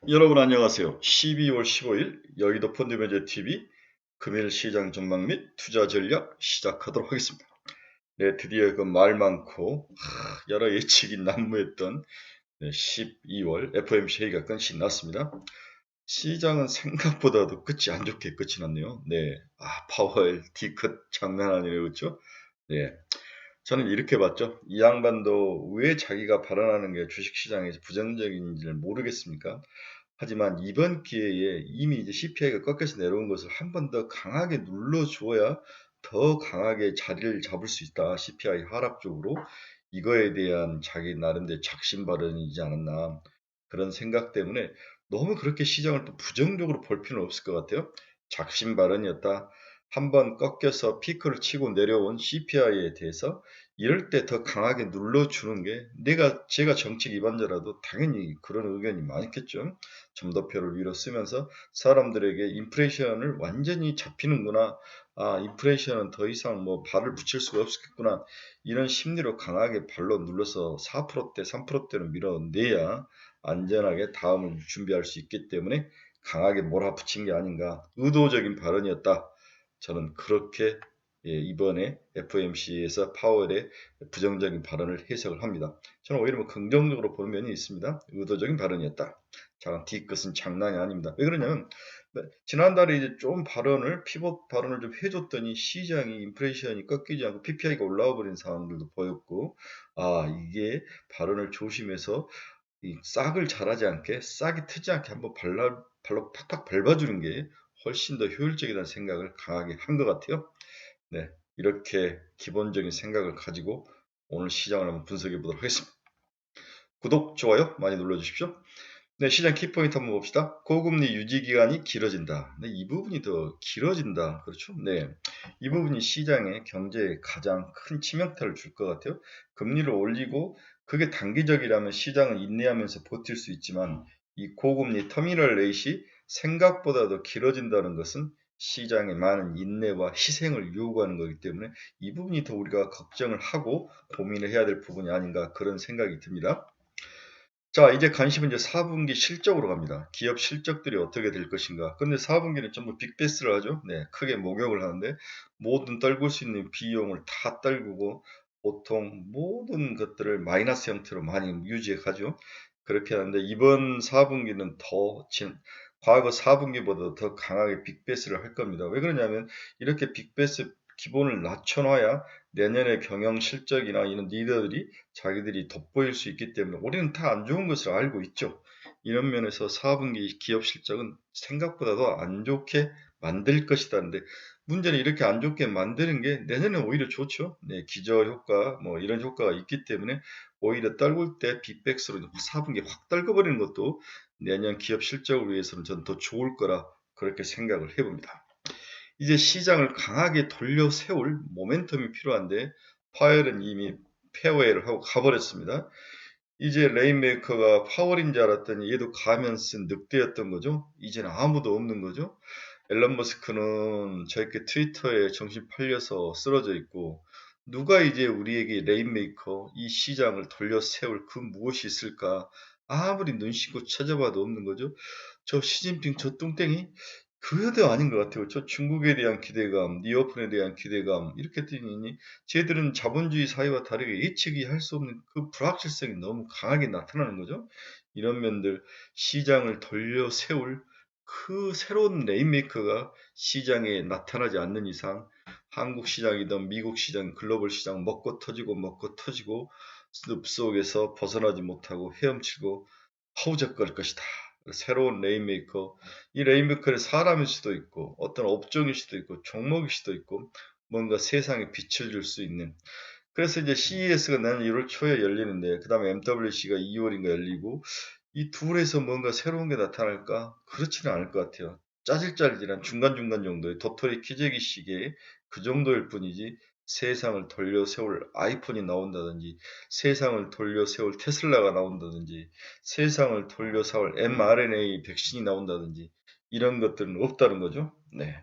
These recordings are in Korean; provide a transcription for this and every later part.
여러분 안녕하세요. 12월 15일 여의도 펀드매니저 TV 금일 시장 전망 및 투자 전략 시작하도록 하겠습니다. 네, 드디어 그 말 많고 여러 예측이 난무했던 12월 FOMC 회의가 끝이 났습니다. 시장은 생각보다도 끝이 안 좋게 끝이 났네요. 네, 파월 D컷 장난 아니네요, 그렇죠? 네, 저는 이렇게 봤죠. 이 양반도 왜 자기가 발언하는 게 주식시장에서 부정적인지를 모르겠습니까? 하지만 이번 기회에 이미 이제 CPI가 꺾여서 내려온 것을 한 번 더 강하게 눌러주어야 더 강하게 자리를 잡을 수 있다. CPI 하락 쪽으로. 이거에 대한 자기 나름대로 작심 발언이지 않았나. 그런 생각 때문에 너무 그렇게 시장을 또 부정적으로 볼 필요는 없을 것 같아요. 작심 발언이었다. 한 번 꺾여서 피크를 치고 내려온 CPI에 대해서 이럴 때 더 강하게 눌러주는 게 제가 정책 입안자라도 당연히 그런 의견이 많겠죠. 점도표를 위로 쓰면서 사람들에게 인플레이션을 완전히 잡히는구나. 인플레이션은 더 이상 뭐 발을 붙일 수가 없겠구나. 이런 심리로 강하게 발로 눌러서 4%대, 3%대로 밀어내야 안전하게 다음을 준비할 수 있기 때문에 강하게 몰아붙인 게 아닌가. 의도적인 발언이었다. 저는 그렇게 이번에 FOMC에서 파월의 부정적인 발언을 해석을 합니다. 저는 오히려 긍정적으로 보는 면이 있습니다. 의도적인 발언이었다. 자, 뒤끝은 장난이 아닙니다. 왜 그러냐면 지난달에 이제 좀 피벗 발언을 좀 해줬더니 시장이 인플레이션이 꺾이지 않고 PPI가 올라와 버린 상황들도 보였고, 이게 발언을 조심해서 이 싹을 자라지 않게 싹이 트지 않게 한번 발로 팍팍 밟아주는 게 훨씬 더 효율적이라는 생각을 강하게 한 것 같아요. 네, 이렇게 기본적인 생각을 가지고 오늘 시장을 한번 분석해 보도록 하겠습니다. 구독, 좋아요 많이 눌러주십시오. 네, 시장 키포인트 한번 봅시다. 고금리 유지 기간이 길어진다. 네, 이 부분이 더 길어진다. 그렇죠? 네, 이 부분이 시장의 경제에 가장 큰 치명타를 줄 것 같아요. 금리를 올리고 그게 단기적이라면 시장은 인내하면서 버틸 수 있지만 이 고금리 터미널 레이시 생각보다 더 길어진다는 것은 시장의 많은 인내와 희생을 요구하는 거기 때문에 이 부분이 더 우리가 걱정을 하고 고민을 해야 될 부분이 아닌가 그런 생각이 듭니다. 자, 이제 관심은 이제 4분기 실적으로 갑니다. 기업 실적들이 어떻게 될 것인가. 근데 4분기는 전부 빅베스를 하죠. 네, 크게 목욕을 하는데 모든 떨굴 수 있는 비용을 다 떨구고 보통 모든 것들을 마이너스 형태로 많이 유지해 가죠. 그렇게 하는데 이번 4분기는 과거 4분기보다 더 강하게 빅베스를 할 겁니다. 왜 그러냐면 이렇게 빅베스 기본을 낮춰놔야 내년의 경영 실적이나 이런 리더들이 자기들이 돋보일 수 있기 때문에 우리는 다 안 좋은 것을 알고 있죠. 이런 면에서 4분기 기업 실적은 생각보다도 안 좋게 만들 것이다는데 문제는 이렇게 안 좋게 만드는 게 내년에 오히려 좋죠. 네, 기저 효과 뭐 이런 효과가 있기 때문에 오히려 떨굴 때 빅백스로 4분기 확 떨궈버리는 것도 내년 기업 실적을 위해서는 저는 더 좋을 거라 그렇게 생각을 해봅니다. 이제 시장을 강하게 돌려 세울 모멘텀이 필요한데 파웰은 이미 페어웨이를 하고 가버렸습니다. 이제 레인메이커가 파월인 줄 알았더니 얘도 가면 쓴 늑대였던 거죠. 이제는 아무도 없는 거죠. 앨런 머스크는 저렇게 트위터에 정신 팔려서 쓰러져 있고 누가 이제 우리에게 레인메이커 이 시장을 돌려 세울 그 무엇이 있을까 아무리 눈 씻고 찾아봐도 없는 거죠. 저 시진핑 저 뚱땡이 그래도 아닌 것 같아요. 저 중국에 대한 기대감, 리오픈에 대한 기대감 이렇게 뜨니 쟤들은 자본주의 사회와 다르게 예측이 할 수 없는 그 불확실성이 너무 강하게 나타나는 거죠. 이런 면들 시장을 돌려 세울 그 새로운 레인메이커가 시장에 나타나지 않는 이상 한국 시장이든 미국 시장, 글로벌 시장 먹고 터지고 숲속에서 벗어나지 못하고 헤엄치고 허우적거릴 것이다. 새로운 레인메이커, 이 레인메이커는 사람일 수도 있고 어떤 업종일 수도 있고 종목일 수도 있고 뭔가 세상에 빛을 줄 수 있는 그래서 이제 CES가 내년 1월 초에 열리는데 그 다음에 MWC가 2월인가 열리고 이 둘에서 뭔가 새로운 게 나타날까? 그렇지는 않을 것 같아요. 짜질짜질한 중간중간 정도의 도토리 키재기 시기에 그 정도일 뿐이지 세상을 돌려 세울 아이폰이 나온다든지 세상을 돌려 세울 테슬라가 나온다든지 세상을 돌려 세울 mRNA 백신이 나온다든지 이런 것들은 없다는 거죠. 네.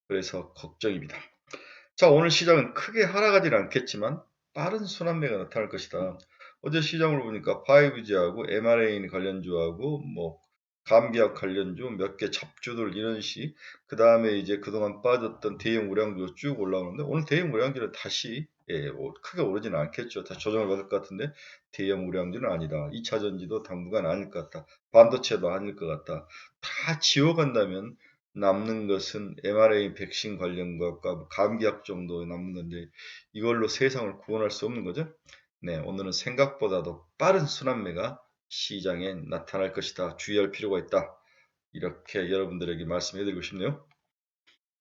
그래서 걱정입니다. 자, 오늘 시장은 크게 하락하지는 않겠지만 빠른 순환매가 나타날 것이다. 어제 시장을 보니까 5G하고 mRNA 관련주하고 뭐 감기약 관련주 몇 개 잡주들 이런 식. 그 다음에 이제 그동안 빠졌던 대형 우량주 쭉 올라오는데 오늘 대형 우량주는 다시 크게 오르지는 않겠죠. 다 조정을 받을 것 같은데 대형 우량주는 아니다. 2차 전지도 당분간 아닐 것 같다. 반도체도 아닐 것 같다. 다 지워간다면 남는 것은 mRNA 백신 관련 것과 감기약 정도 남는 건데 이걸로 세상을 구원할 수 없는 거죠. 네, 오늘은 생각보다도 빠른 순환매가 시장에 나타날 것이다. 주의할 필요가 있다. 이렇게 여러분들에게 말씀해드리고 싶네요.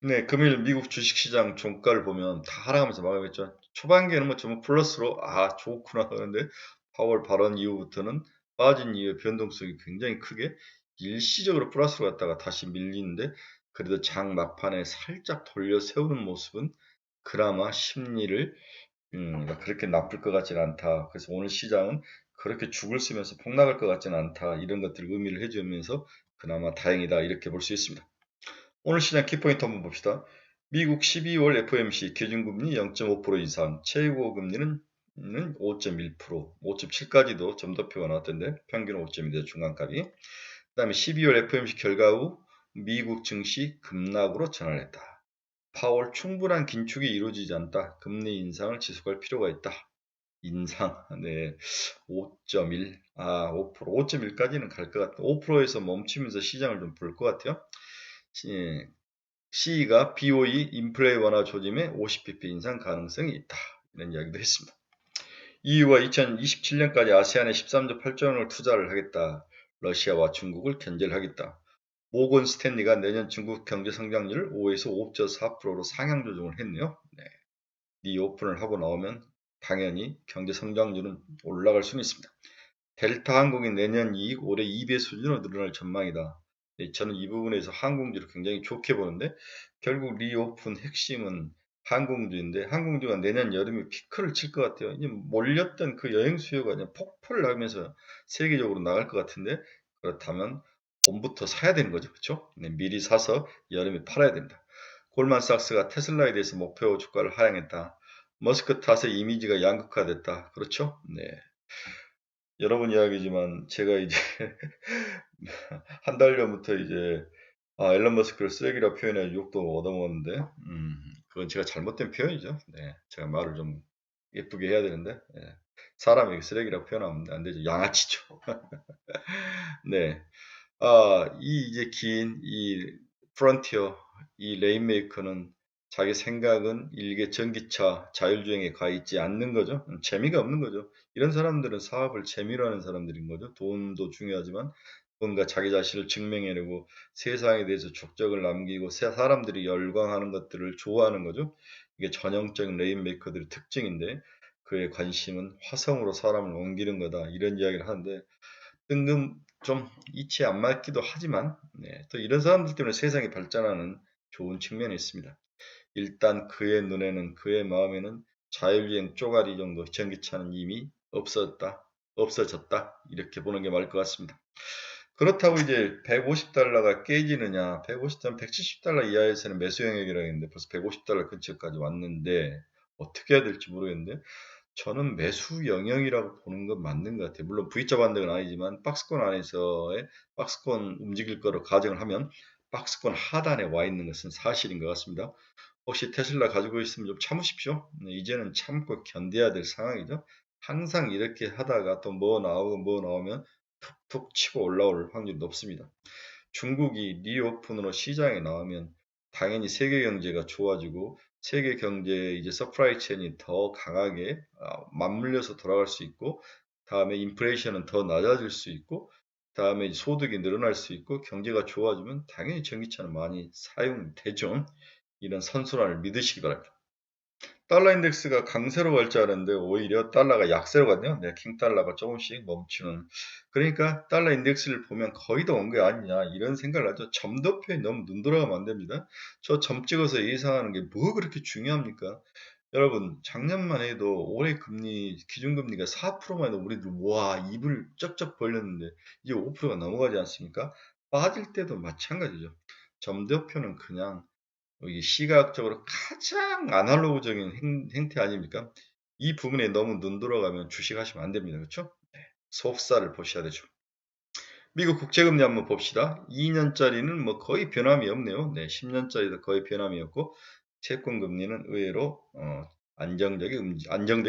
네, 금일 미국 주식시장 종가를 보면 다 하락하면서 마감했죠. 초반기에는 뭐 전부 플러스로 좋구나 하는데 파월 발언 이후부터는 빠진 이후의 변동성이 굉장히 크게 일시적으로 플러스로 갔다가 다시 밀리는데 그래도 장 막판에 살짝 돌려 세우는 모습은 그나마 심리를 그렇게 나쁠 것 같지는 않다. 그래서 오늘 시장은 그렇게 죽을 쓰면서 폭락할 것 같지는 않다. 이런 것들을 의미를 해주면서 그나마 다행이다. 이렇게 볼 수 있습니다. 오늘 시장 키포인트 한번 봅시다. 미국 12월 FOMC 기준금리 0.5% 인상, 최고금리는 5.1%, 5.7까지도 점도표가 나왔던데 평균 5.2대 중간값이. 그 다음에 12월 FOMC 결과 후 미국 증시 급락으로 전환했다. 파월 충분한 긴축이 이루어지지 않다. 금리 인상을 지속할 필요가 있다. 인상, 네, 5.1, 5%, 5.1까지는 갈 것 같다. 5%에서 멈추면서 시장을 좀 볼 것 같아요. C가 BOE 인플레 완화 조짐에 50bp 인상 가능성이 있다. 이런 이야기도 했습니다. EU가 2027년까지 아세안에 13조 8조 원을 투자를 하겠다. 러시아와 중국을 견제를 하겠다. 모건 스탠리가 내년 중국 경제 성장률을 5에서 5.4%로 상향 조정을 했네요. 네. 이 오픈을 하고 나오면 당연히 경제 성장률은 올라갈 수는 있습니다. 델타 항공이 내년 이익 올해 2배 수준으로 늘어날 전망이다. 저는 이 부분에서 항공주를 굉장히 좋게 보는데 결국 리오픈 핵심은 항공주인데 항공주가 내년 여름에 피크를 칠 것 같아요. 이제 몰렸던 그 여행 수요가 그냥 폭발을 하면서 세계적으로 나갈 것 같은데 그렇다면 봄부터 사야 되는 거죠. 그렇죠? 네, 미리 사서 여름에 팔아야 됩니다. 골만삭스가 테슬라에 대해서 목표 주가를 하향했다. 머스크 탓에 이미지가 양극화됐다. 그렇죠? 네. 여러분 이야기지만 제가 이제 한 달 전부터 이제 앨런 머스크를 쓰레기라 표현해 욕도 얻어먹었는데 그건 제가 잘못된 표현이죠. 네, 제가 말을 좀 예쁘게 해야 되는데 사람에게 쓰레기라 표현하면 안 되죠. 양아치죠. 네, 이 이제 긴 이 프론티어 이 레인메이커는 자기 생각은 일개 전기차 자율주행에 가 있지 않는 거죠. 재미가 없는 거죠. 이런 사람들은 사업을 재미로 하는 사람들인 거죠. 돈도 중요하지만 뭔가 자기 자신을 증명해내고 세상에 대해서 족적을 남기고 사람들이 열광하는 것들을 좋아하는 거죠. 이게 전형적인 레인메이커들의 특징인데 그의 관심은 화성으로 사람을 옮기는 거다. 이런 이야기를 하는데 뜬금 좀 이치에 안 맞기도 하지만 또 이런 사람들 때문에 세상이 발전하는 좋은 측면이 있습니다. 일단 그의 눈에는 그의 마음에는 자율주행 쪼가리 정도 전기차는 이미 없어졌다 이렇게 보는 게 맞을 것 같습니다. 그렇다고 이제 150달러가 깨지느냐 150달러, 170달러 이하에서는 매수 영역이라고 했는데 벌써 150달러 근처까지 왔는데 어떻게 해야 될지 모르겠는데 저는 매수 영역이라고 보는 건 맞는 것 같아요. 물론 V자 반등은 아니지만 박스권 안에서의 박스권 움직일 거로 가정을 하면 박스권 하단에 와 있는 것은 사실인 것 같습니다. 혹시 테슬라 가지고 있으면 좀 참으십시오. 네, 이제는 참고 견뎌야 될 상황이죠. 항상 이렇게 하다가 또 뭐 나오고 뭐 나오면 툭툭 치고 올라올 확률이 높습니다. 중국이 리오픈으로 시장에 나오면 당연히 세계 경제가 좋아지고 세계 경제의 이제 서프라이 체인이 더 강하게 맞물려서 돌아갈 수 있고 다음에 인플레이션은 더 낮아질 수 있고 다음에 소득이 늘어날 수 있고 경제가 좋아지면 당연히 전기차는 많이 사용되죠. 이런 선순환을 믿으시기 바랍니다. 달러 인덱스가 강세로 갈 줄 알았는데 오히려 달러가 약세로 갔네요. 네, 킹달러가 조금씩 멈추는. 그러니까 달러 인덱스를 보면 거의 다 온 게 아니냐 이런 생각을 하죠. 점도표에 너무 눈 돌아가면 안 됩니다. 저 점 찍어서 예상하는 게 뭐 그렇게 중요합니까? 여러분 작년만 해도 올해 금리 기준금리가 4%만 해도 우리들 와 입을 쩍쩍 벌렸는데 이제 5%가 넘어가지 않습니까? 빠질 때도 마찬가지죠. 점도표는 그냥 이 시각적으로 가장 아날로그적인 행태 아닙니까? 이 부분에 너무 눈 돌아가면 주식하시면 안 됩니다. 그렇죠? 네. 속사를 보셔야 되죠. 미국 국채금리 한번 봅시다. 2년짜리는 뭐 거의 변함이 없네요. 네, 10년짜리도 거의 변함이 없고 채권 금리는 의외로 안정되게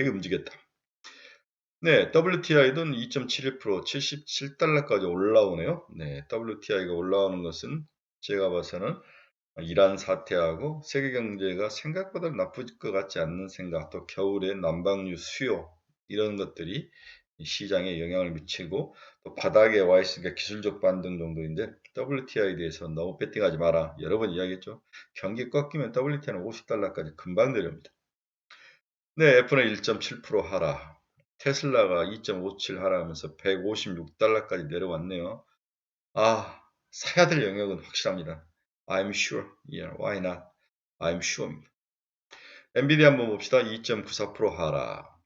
움직였다. 네, WTI도 2.71% 77달러까지 올라오네요. 네, WTI가 올라오는 것은 제가 봐서는 이란 사태하고 세계 경제가 생각보다 나쁠 것 같지 않는 생각, 또 겨울에 난방유 수요 이런 것들이 시장에 영향을 미치고 또 바닥에 와 있으니까 기술적 반등 정도인데 WTI에 대해서 너무 베팅하지 마라. 여러 번 이야기했죠. 경기 꺾이면 WTI는 50달러까지 금방 내려옵니다. 네, 애플은 1.7% 하락. 테슬라가 2.57 하락하면서 156달러까지 내려왔네요. 사야 될 영역은 확실합니다. I'm sure. Yeah, why not? I'm sure입니다. 엔비디아 한번 봅시다. 2.94% 하락.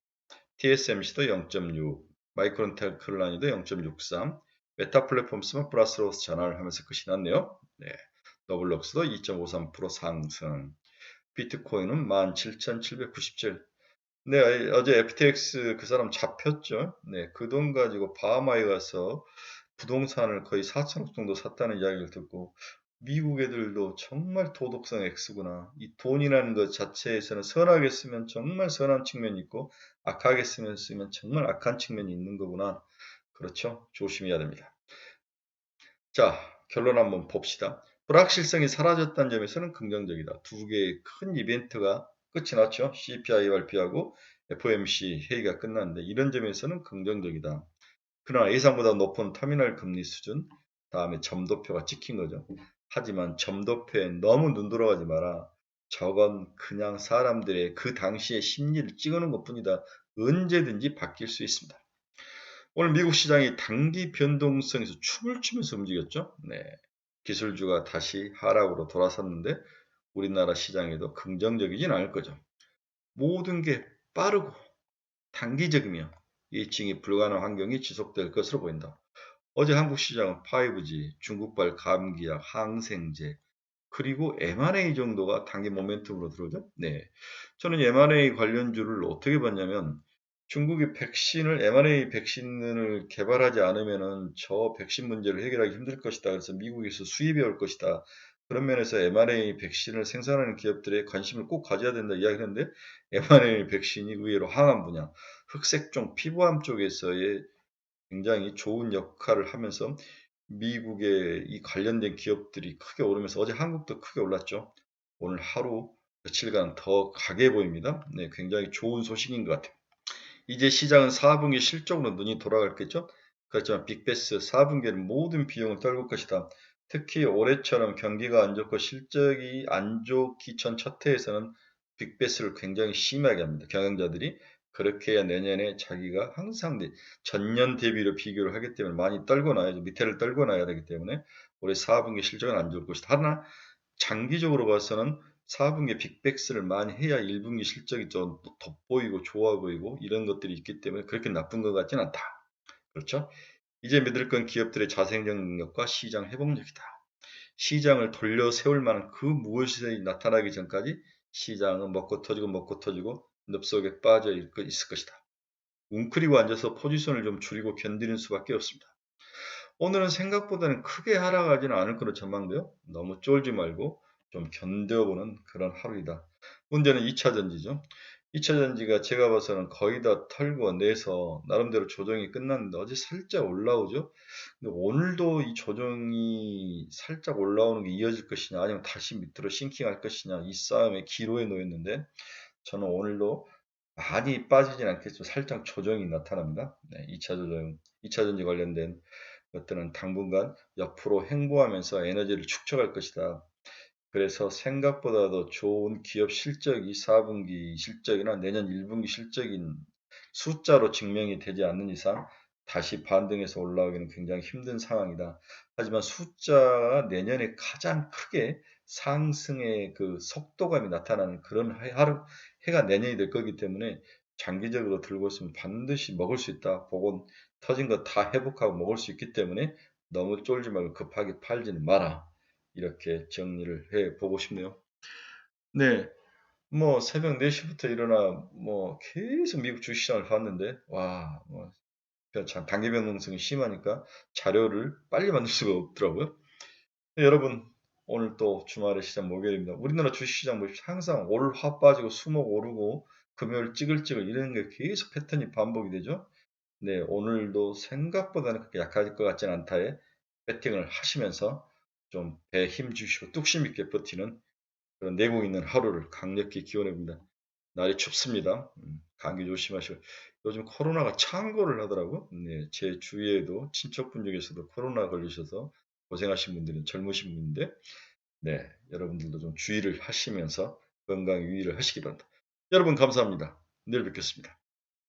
TSMC도 0.6. 마이크론 테크놀로지도 0.63. 메타 플랫폼스만 플러스로 전환을 하면서 끝이 났네요. 네. 더블록스도 2.53% 상승. 비트코인은 17,797. 네, 어제 FTX 그 사람 잡혔죠. 네, 그 돈 가지고 바하마에 가서 부동산을 거의 4천억 정도 샀다는 이야기를 듣고 미국 애들도 정말 도덕성 X구나. 이 돈이라는 것 자체에서는 선하게 쓰면 정말 선한 측면이 있고 악하게 쓰면 정말 악한 측면이 있는 거구나. 그렇죠? 조심해야 됩니다. 자, 결론 한번 봅시다. 불확실성이 사라졌다는 점에서는 긍정적이다. 두 개의 큰 이벤트가 끝이 났죠. CPI 발표하고 FOMC 회의가 끝났는데 이런 점에서는 긍정적이다. 그러나 예상보다 높은 터미널 금리 수준, 다음에 점도표가 찍힌 거죠. 하지만 점도표에 너무 눈 돌아가지 마라. 저건 그냥 사람들의 그 당시의 심리를 찍어놓은 것뿐이다. 언제든지 바뀔 수 있습니다. 오늘 미국 시장이 단기 변동성에서 춤을 추면서 움직였죠. 네, 기술주가 다시 하락으로 돌아섰는데 우리나라 시장에도 긍정적이진 않을 거죠. 모든 게 빠르고 단기적이며 예측이 불가능한 환경이 지속될 것으로 보인다. 어제 한국 시장은 5G, 중국발 감기약, 항생제, 그리고 M&A 정도가 단기 모멘텀으로 들어오죠. 네, 저는 M&A 관련주를 어떻게 봤냐면 중국이 백신을 M&A 백신을 개발하지 않으면은 저 백신 문제를 해결하기 힘들 것이다. 그래서 미국에서 수입해 올 것이다. 그런 면에서 M&A 백신을 생산하는 기업들의 관심을 꼭 가져야 된다 이야기했는데 M&A 백신이 의외로 항암 분야, 흑색종, 피부암 쪽에서의 굉장히 좋은 역할을 하면서 미국의 이 관련된 기업들이 크게 오르면서 어제 한국도 크게 올랐죠. 오늘 하루 며칠간 더 강해 보입니다. 네, 굉장히 좋은 소식인 것 같아요. 이제 시장은 4분기 실적으로 눈이 돌아갔겠죠. 그렇지만 빅베스 4분기에는 모든 비용을 떨굴 것이다. 특히 올해처럼 경기가 안 좋고 실적이 안 좋기 전 첫 해에서는 빅베스를 굉장히 심하게 합니다. 경영자들이 그렇게 해야 내년에 자기가 항상 전년 대비로 비교를 하기 때문에 많이 떨고 놔야죠. 밑에를 떨고 놔야 되기 때문에 올해 4분기 실적은 안 좋을 것이다. 하나 장기적으로 봐서는 4분기에 빅백스를 많이 해야 1분기 실적이 좀 돋보이고 좋아 보이고 이런 것들이 있기 때문에 그렇게 나쁜 것 같지는 않다. 그렇죠? 이제 믿을 건 기업들의 자생적 능력과 시장 회복력이다. 시장을 돌려 세울 만한 그 무엇이 나타나기 전까지 시장은 먹고 터지고 늪속에 빠져 있을 것이다. 웅크리고 앉아서 포지션을 좀 줄이고 견디는 수밖에 없습니다. 오늘은 생각보다는 크게 하락하지는 않을 거로 전망돼요. 너무 쫄지 말고 좀 견뎌보는 그런 하루이다. 문제는 2차 전지죠. 2차 전지가 제가 봐서는 거의 다 털고 내서 나름대로 조정이 끝났는데 어제 살짝 올라오죠. 근데 오늘도 이 조정이 살짝 올라오는 게 이어질 것이냐 아니면 다시 밑으로 싱킹할 것이냐 이 싸움의 기로에 놓였는데 저는 오늘도 많이 빠지진 않겠지만 살짝 조정이 나타납니다. 네, 2차 조정, 2차 전지 관련된 것들은 당분간 옆으로 횡보하면서 에너지를 축적할 것이다. 그래서 생각보다도 좋은 기업 실적이 4분기 실적이나 내년 1분기 실적인 숫자로 증명이 되지 않는 이상 다시 반등해서 올라오기는 굉장히 힘든 상황이다. 하지만 숫자가 내년에 가장 크게 상승의 그 속도감이 나타나는 그런 해가 내년이 될 거기 때문에 장기적으로 들고 있으면 반드시 먹을 수 있다. 복은 터진 거 다 회복하고 먹을 수 있기 때문에 너무 쫄지 말고 급하게 팔지는 마라. 이렇게 정리를 해 보고 싶네요. 네. 뭐 새벽 4시부터 일어나 뭐 계속 미국 주식시장을 봤는데 와, 뭐 참 단기변동성이 심하니까 자료를 빨리 만들 수가 없더라고요. 네, 여러분 오늘 또 주말의 시장 목요일입니다. 우리나라 주식시장 보십시오. 항상 올 화 빠지고 수목 오르고 금요일 찌글찌글 이런 게 계속 패턴이 반복이 되죠. 네, 오늘도 생각보다는 그렇게 약할 것 같지는 않다에 배팅을 하시면서 좀 배 힘 주시고 뚝심 있게 버티는 그런 내공 있는 하루를 강력히 기원합니다. 날이 춥습니다. 감기 조심하시고 요즘 코로나가 창궐을 하더라고. 네, 제 주위에도 친척분 중에서도 코로나 걸리셔서 고생하신 분들은 젊으신 분인데 네, 여러분들도 좀 주의를 하시면서 건강 유의를 하시기 바랍니다. 여러분 감사합니다. 내일 뵙겠습니다.